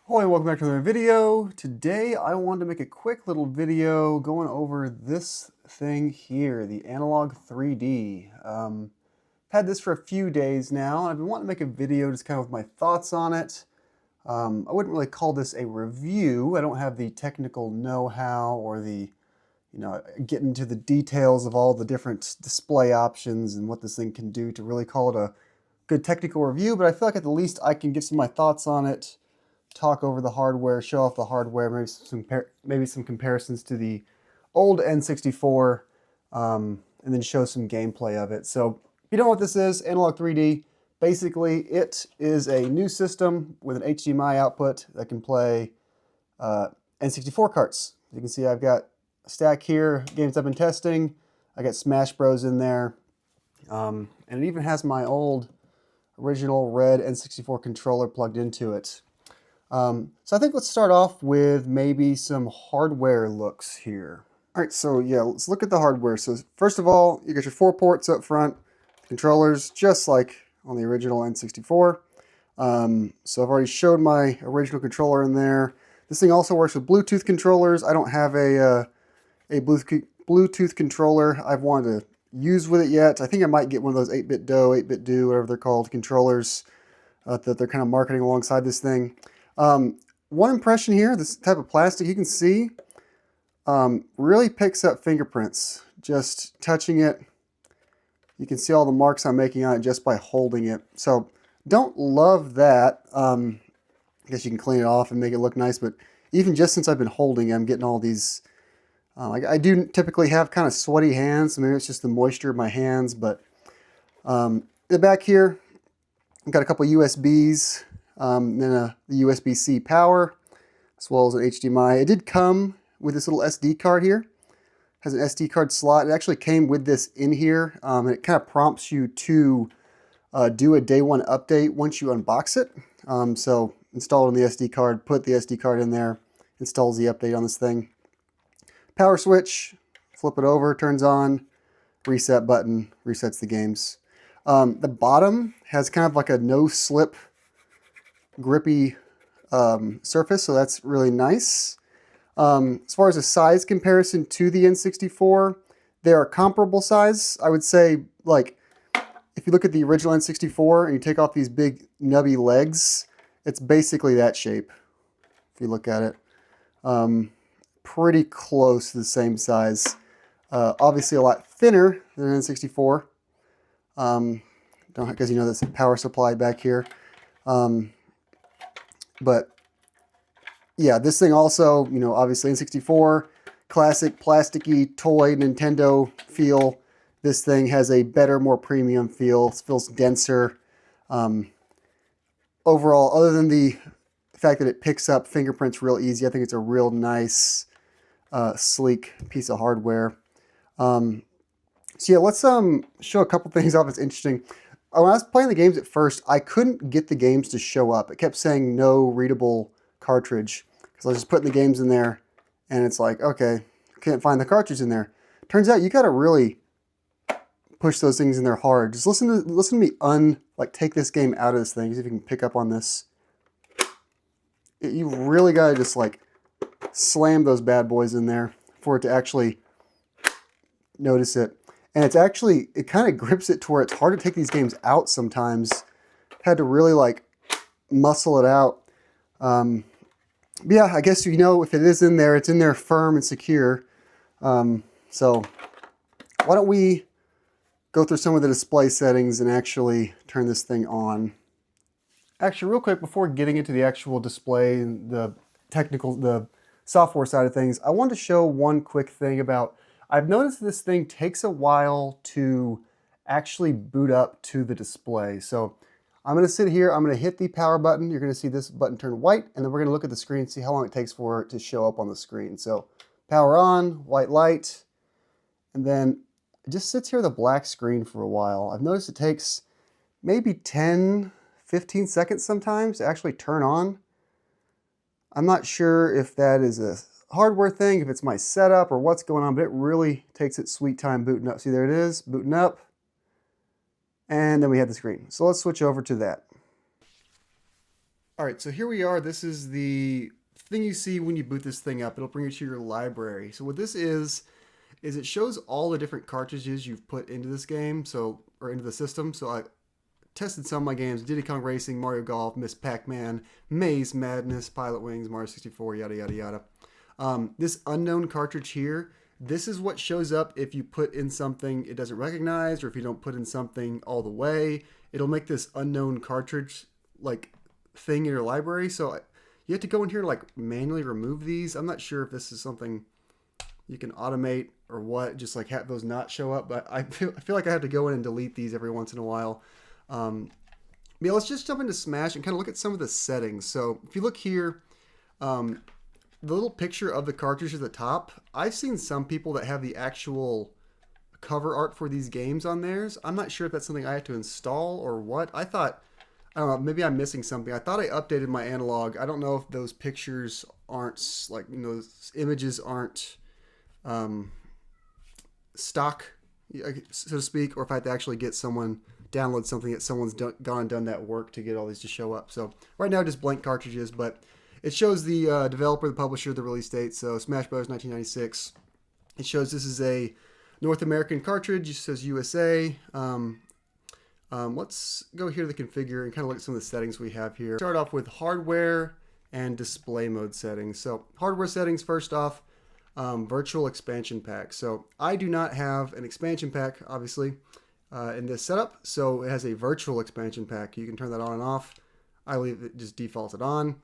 Ahoy, welcome back to another video. Today I wanted to make a quick little video going over this thing here, the Analogue 3D. I've had this for a few days now, and I've been wanting to make a video just kind of with my thoughts on it. I wouldn't really call this a review. I don't have the technical know-how or the, get into the details of all the different display options and what this thing can do to really call it a good technical review, but I feel like at the least I can give some of my thoughts on it, talk over the hardware, show off the hardware, maybe some comparisons to the old N64, and then show some gameplay of it. So if you don't know what this is, Analogue 3D, basically it is a new system with an HDMI output that can play N64 carts. You can see I've got a stack here, games I've been testing. I got Smash Bros in there, and it even has my old original red N64 controller plugged into it. So I think let's start off with maybe some hardware looks here. All right, so yeah, let's look at the hardware. So first of all, you got your 4 ports up front, controllers, just like on the original N64. So I've already showed my original controller in there. This thing also works with Bluetooth controllers. I don't have a Bluetooth controller I've wanted to use with it yet. I think I might get one of those 8-bit Do, 8-bit Do, whatever they're called, controllers that they're kind of marketing alongside this thing. One impression here, this type of plastic, you can see, really picks up fingerprints. Just touching it, you can see all the marks I'm making on it just by holding it. So don't love that. I guess you can clean it off and make it look nice, but even just since I've been holding it, I'm getting all these, I do typically have kind of sweaty hands, so maybe it's just the moisture of my hands, but the back here, I've got a couple USBs. Then the USB-C power, as well as an HDMI. It did come with this little SD card here. It has an SD card slot. It actually came with this in here. And it kind of prompts you to do a day one update once you unbox it. So install it on the SD card, put the SD card in there, installs the update on this thing. Power switch, flip it over, turns on, reset button, resets the games. The bottom has kind of like a no-slip grippy surface, so that's really nice. As far as a size comparison to the N64, they are comparable size. I would say, like, if you look at the original N64 and you take off these big nubby legs, it's basically that shape, if you look at it. Pretty close to the same size. Obviously a lot thinner than N64. Because you know there's a power supply back here. But yeah, this thing also, obviously N64, classic plasticky toy Nintendo feel. This thing has a better, more premium feel. It feels denser. Overall, other than the fact that it picks up fingerprints real easy, I think it's a real nice, sleek piece of hardware. So yeah, let's show a couple things off that's interesting. When I was playing the games at first, I couldn't get the games to show up. It kept saying no readable cartridge. Because I was just putting the games in there, and it's like, okay, can't find the cartridge in there. Turns out you got to really push those things in there hard. Just listen to me take this game out of this thing. See if you can pick up on this. You really got to just like slam those bad boys in there for it to actually notice it. And it kind of grips it to where it's hard to take these games out sometimes. Had to really like muscle it out. Yeah, I guess if it is in there, it's in there firm and secure. So why don't we go through some of the display settings and actually turn this thing on. Actually, real quick, before getting into the actual display and the software side of things, I wanted to show one quick thing about, I've noticed this thing takes a while to actually boot up to the display. So I'm going to sit here, I'm going to hit the power button. You're going to see this button turn white, and then we're going to look at the screen and see how long it takes for it to show up on the screen. So power on, white light, and then it just sits here with a black screen for a while. I've noticed it takes maybe 10, 15 seconds sometimes to actually turn on. I'm not sure if that is a hardware thing, if it's my setup or what's going on, but it really takes its sweet time booting up. See, there it is, booting up. And then we have the screen. So let's switch over to that. Alright, so here we are. This is the thing you see when you boot this thing up. It'll bring you to your library. So what this is it shows all the different cartridges you've put into this game, or into the system. So I tested some of my games: Diddy Kong Racing, Mario Golf, Miss Pac-Man, Maze Madness, Pilotwings, Mario 64, yada yada yada. This unknown cartridge here, this is what shows up if you put in something it doesn't recognize, or if you don't put in something all the way. It'll make this unknown cartridge like thing in your library. So you have to go in here and like manually remove these. I'm not sure if this is something you can automate or what, just like have those not show up, but I feel like I have to go in and delete these every once in a while. Yeah, let's just jump into Smash and kind of look at some of the settings. So if you look here, the little picture of the cartridge at the top, I've seen some people that have the actual cover art for these games on theirs. I'm not sure if that's something I have to install or what. I don't know, maybe I'm missing something. I thought I updated my Analogue. I don't know if those pictures aren't, like, you know, those images aren't stock, so to speak, or if I have to actually get someone, download something that someone's gone and done that work to get all these to show up. So right now, just blank cartridges, but it shows the developer, the publisher, the release date. So Smash Bros. 1996. It shows this is a North American cartridge. It says USA. Let's go here to the configure and kind of look at some of the settings we have here. Start off with hardware and display mode settings. So hardware settings, first off, virtual expansion pack. So I do not have an expansion pack, obviously, in this setup. So it has a virtual expansion pack. You can turn that on and off. I leave it just defaulted on.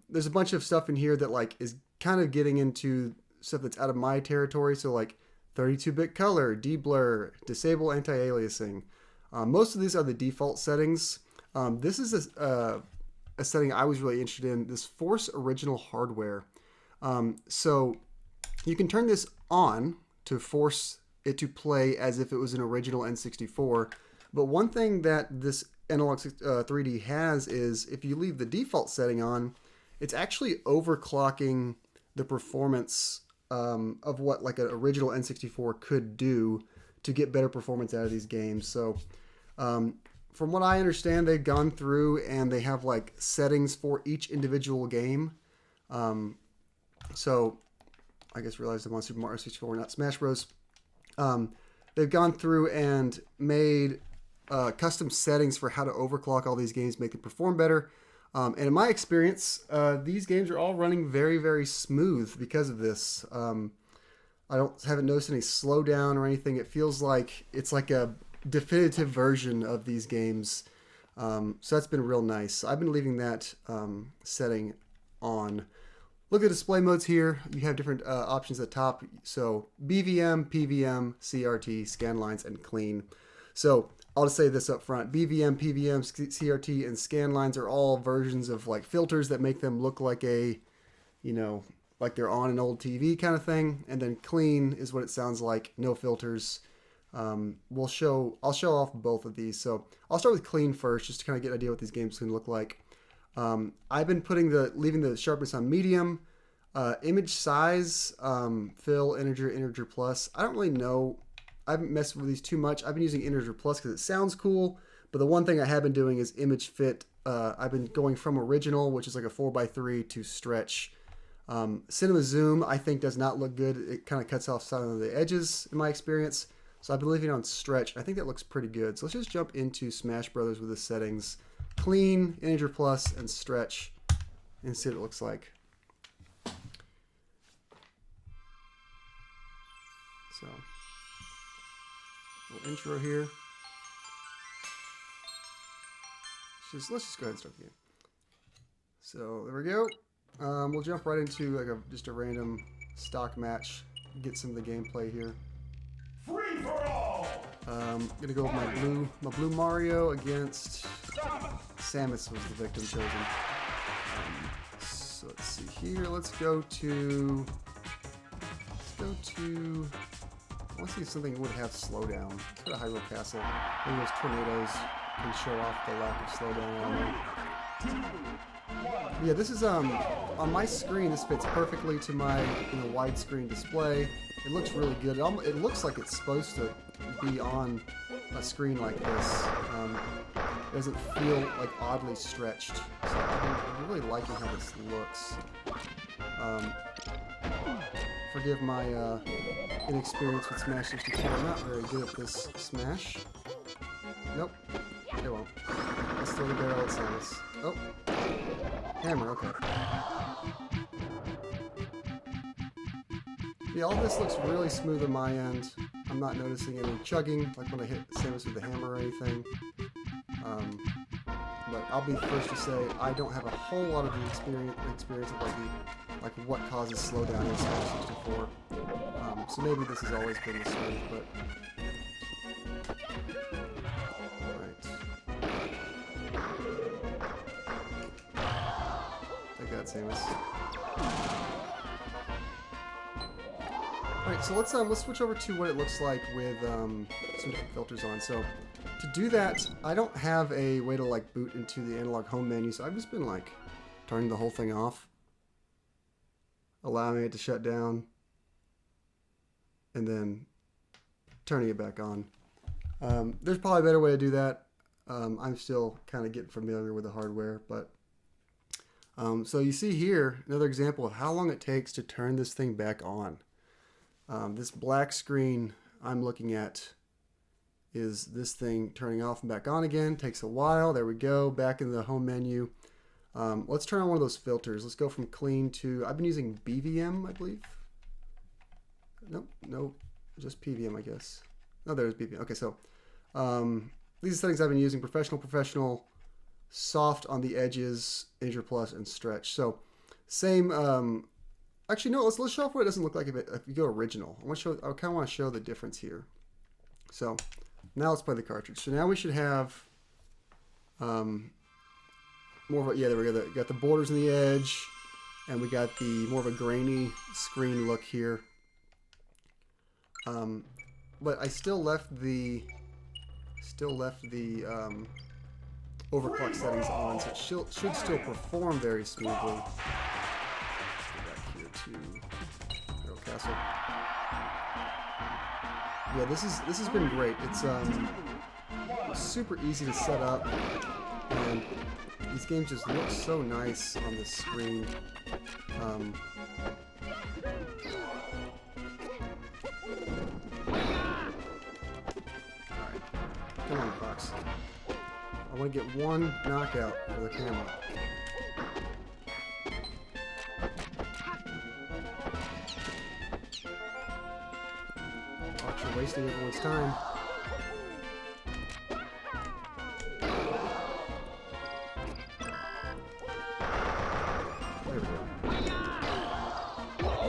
There's a bunch of stuff in here that like is kind of getting into stuff that's out of my territory. So like 32-bit color, deblur, disable anti-aliasing. Most of these are the default settings. This is a setting I was really interested in, this force original hardware. So you can turn this on to force it to play as if it was an original N64. But one thing that this Analogue 3D has is if you leave the default setting on, it's actually overclocking the performance of what like an original N64 could do to get better performance out of these games. So from what I understand, they've gone through and they have like settings for each individual game. So I guess realized I'm on Super Mario 64, not Smash Bros. They've gone through and made custom settings for how to overclock all these games, make them perform better. And in my experience, these games are all running very, very smooth because of this. I haven't noticed any slowdown or anything. It feels like it's like a definitive version of these games. So that's been real nice. I've been leaving that setting on. Look at display modes here. You have different options at the top. So BVM, PVM, CRT, scanlines, and clean. So I'll just say this up front. BVM, PVM, CRT, and scanlines are all versions of like filters that make them look like a, you know, like they're on an old TV kind of thing. And then clean is what it sounds like. No filters. I'll show off both of these. So I'll start with clean first, just to kind of get an idea what these games can look like. I've been leaving the sharpness on medium. Image size, fill, integer plus. I don't really know. I haven't messed with these too much. I've been using integer plus because it sounds cool. But the one thing I have been doing is image fit. I've been going from original, which is like a 4:3, to stretch. Cinema zoom, I think, does not look good. It kind of cuts off some of the edges in my experience. So I've been leaving it on stretch. I think that looks pretty good. So let's just jump into Smash Brothers with the settings. Clean, integer plus, and stretch, and see what it looks like. So, little intro here. Let's just go ahead and start the game. So there we go. We'll jump right into like just a random stock match. Get some of the gameplay here. Free for all. I'm gonna go with my blue Mario against Samus was the victim chosen. So let's see here. Let's go to. I want to see if something would have slowdown. Let's go to Hyrule Castle. Maybe those tornadoes can show off the lack of slowdown on there. Yeah, this is on my screen. This fits perfectly to my widescreen display. It looks really good. It looks like it's supposed to be on a screen like this. doesn't feel like oddly stretched. So I'm really liking how this looks. Forgive my inexperience with Smash 64. I'm not very good at this Smash. Nope, it won't. Let's throw the barrel at Samus. Oh, hammer, okay. Yeah, all this looks really smooth on my end. I'm not noticing any chugging, like when I hit Samus with the hammer or anything. But I'll be the first to say I don't have a whole lot of the experience of like what causes slowdown in Smash 64. So maybe this has always been this smooth, but alright. Take that, Samus. Alright, so let's switch over to what it looks like with some different filters on. So to do that, I don't have a way to like boot into the analog home menu, so I've just been like turning the whole thing off, allowing it to shut down, and then turning it back on. There's probably a better way to do that. I'm still kind of getting familiar with the hardware, but so you see here another example of how long it takes to turn this thing back on. This black screen I'm looking at is this thing turning off and back on again. Takes a while. There we go. Back in the home menu. Let's turn on one of those filters. Let's go from clean to, I've been using BVM, I believe. Nope, just PVM, I guess. Oh, there's BVM. Okay, so these are settings I've been using: professional, soft on the edges, integer plus, and stretch. So same. Actually, no. Let's show off what it doesn't look like if you go original. I kind of want to show the difference here. So now let's play the cartridge. So now we should have more of a, yeah, there we go. Got the borders in the edge, and we got the more of a grainy screen look here. But I still left the overclock settings on, so it should still perform very smoothly. Go back here to Hero Castle. Yeah, this has been great. It's super easy to set up, and these games just look so nice on the screen. Come on, Fox. I want to get one knockout for the camera. Fox, you're wasting everyone's time. There we go.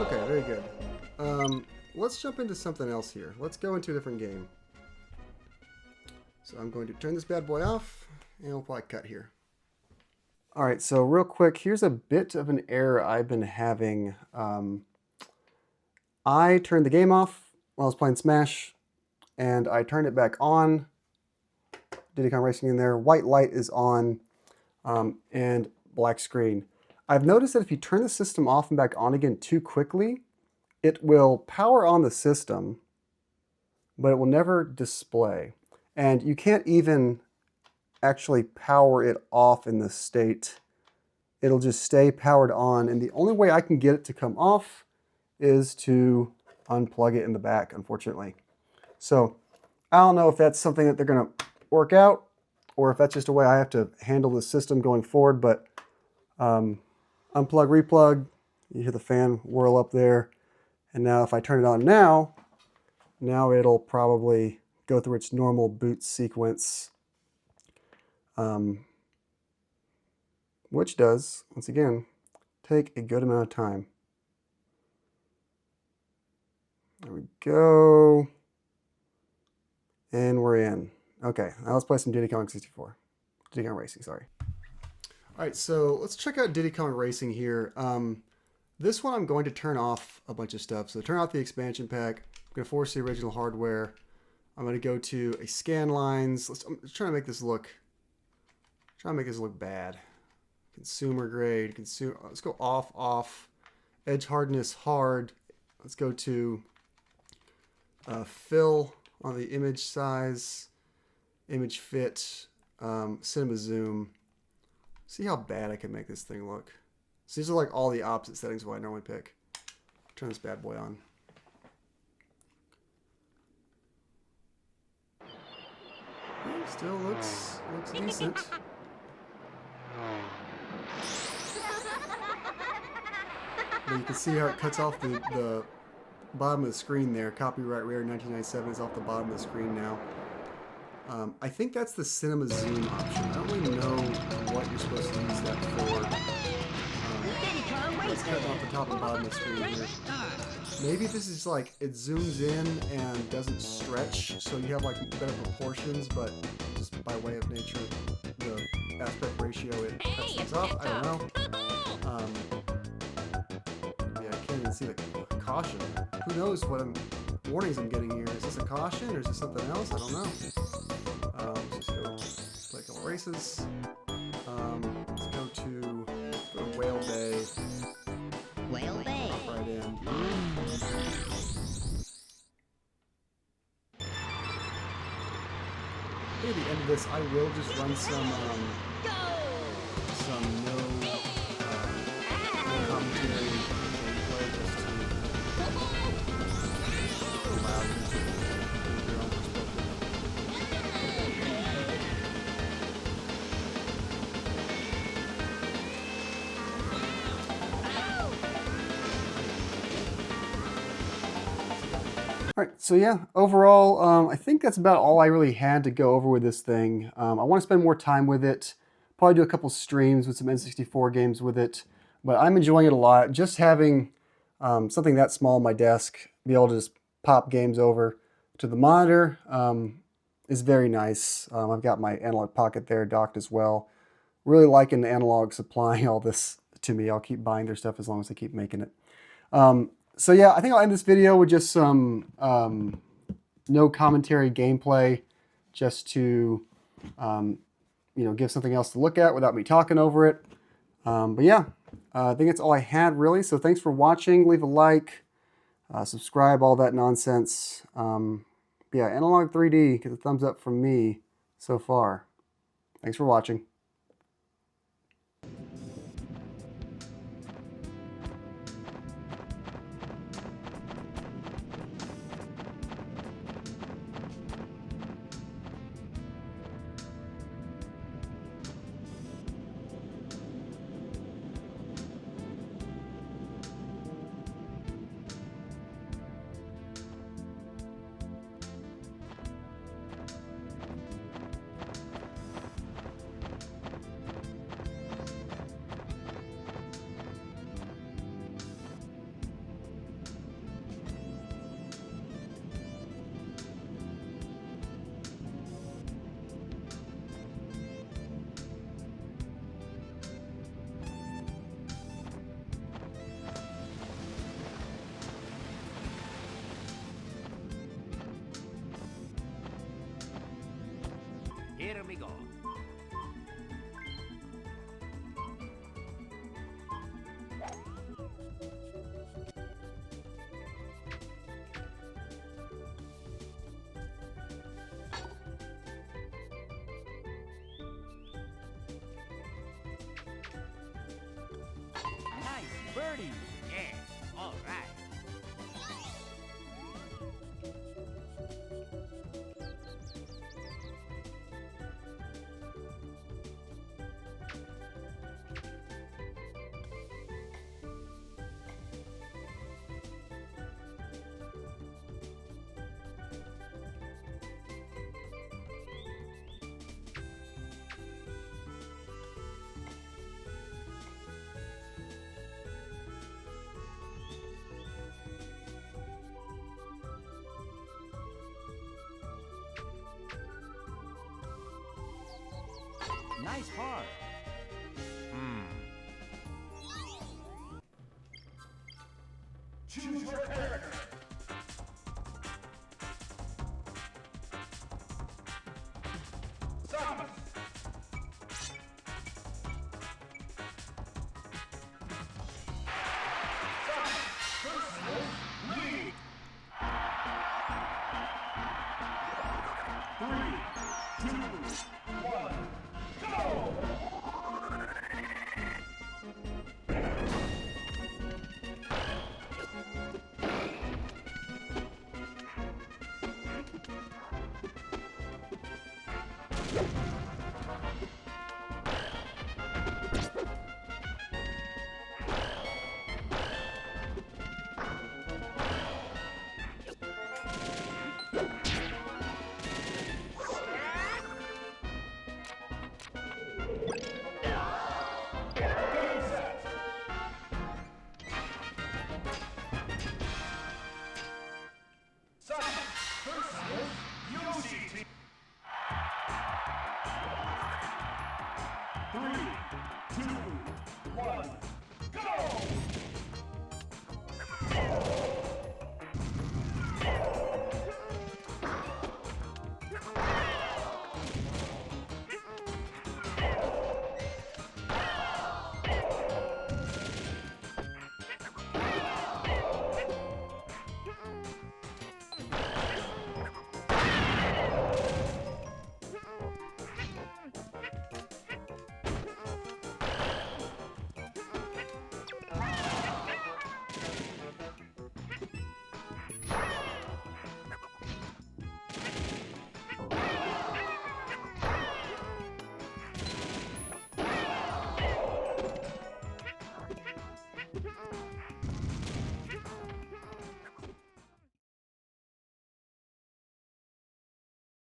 Okay, very good. Let's jump into something else here. Let's go into a different game. So I'm going to turn this bad boy off, and we'll probably cut here. All right, so real quick, here's a bit of an error I've been having. I turned the game off while I was playing Smash, and I turned it back on. Diddy Kong Racing in there. White light is on, and black screen. I've noticed that if you turn the system off and back on again too quickly, it will power on the system, but it will never display. And you can't even actually power it off in this state. It'll just stay powered on. And the only way I can get it to come off is to unplug it in the back, unfortunately. So I don't know if that's something that they're going to work out, or if that's just a way I have to handle the system going forward. But unplug, replug, you hear the fan whirl up there. And now if I turn it on now it'll probably go through its normal boot sequence, which does, once again, take a good amount of time. There we go. And we're in. Okay, now let's play some Diddy Kong 64. Diddy Kong Racing, sorry. All right, so let's check out Diddy Kong Racing here. This one I'm going to turn off a bunch of stuff. So turn off the expansion pack. I'm going to force the original hardware. I'm going to go to a scan lines. I'm trying to make this look bad. Consumer grade. Let's go off. Edge hardness hard. Let's go to fill on the image size. Image fit. cinema zoom. See how bad I can make this thing look. So these are like all the opposite settings of what I normally pick. Turn this bad boy on. Still looks decent. But you can see how it cuts off the bottom of the screen there. Copyright Rare 1997 is off the bottom of the screen now. I think that's the cinema zoom option. I don't really know what you're supposed to use that for. Diddy Kong It's Racing. cutting off the top and bottom of the screen here. Maybe this is like, it zooms in and doesn't stretch, so you have like better proportions, but just by way of nature, the aspect ratio, it cuts things off. I don't know. Yeah, I can't even see the caution. Who knows what warnings I'm getting here? Is this a caution or is this something else? I don't know. Let's just go play a couple races. Let's go to Whale Bay. Whale Bay. Hop right in. At the end of this, I will just run some no commentary gameplay just to allow you to get your own perspective. All right, so yeah, overall, I think that's about all I really had to go over with this thing. I want to spend more time with it, probably do a couple streams with some N64 games with it, but I'm enjoying it a lot. Just having something that small on my desk, be able to just pop games over to the monitor is very nice. I've got my Analog Pocket there docked as well. Really liking Analog supplying all this to me. I'll keep buying their stuff as long as they keep making it. So yeah, I think I'll end this video with just some no commentary gameplay, just to give something else to look at without me talking over it. But yeah, I think that's all I had really. So thanks for watching. Leave a like, subscribe, all that nonsense. Yeah, Analogue 3D, get a thumbs up from me so far. Thanks for watching. Here we go. Nice birdie. Yeah, all right. Nice par.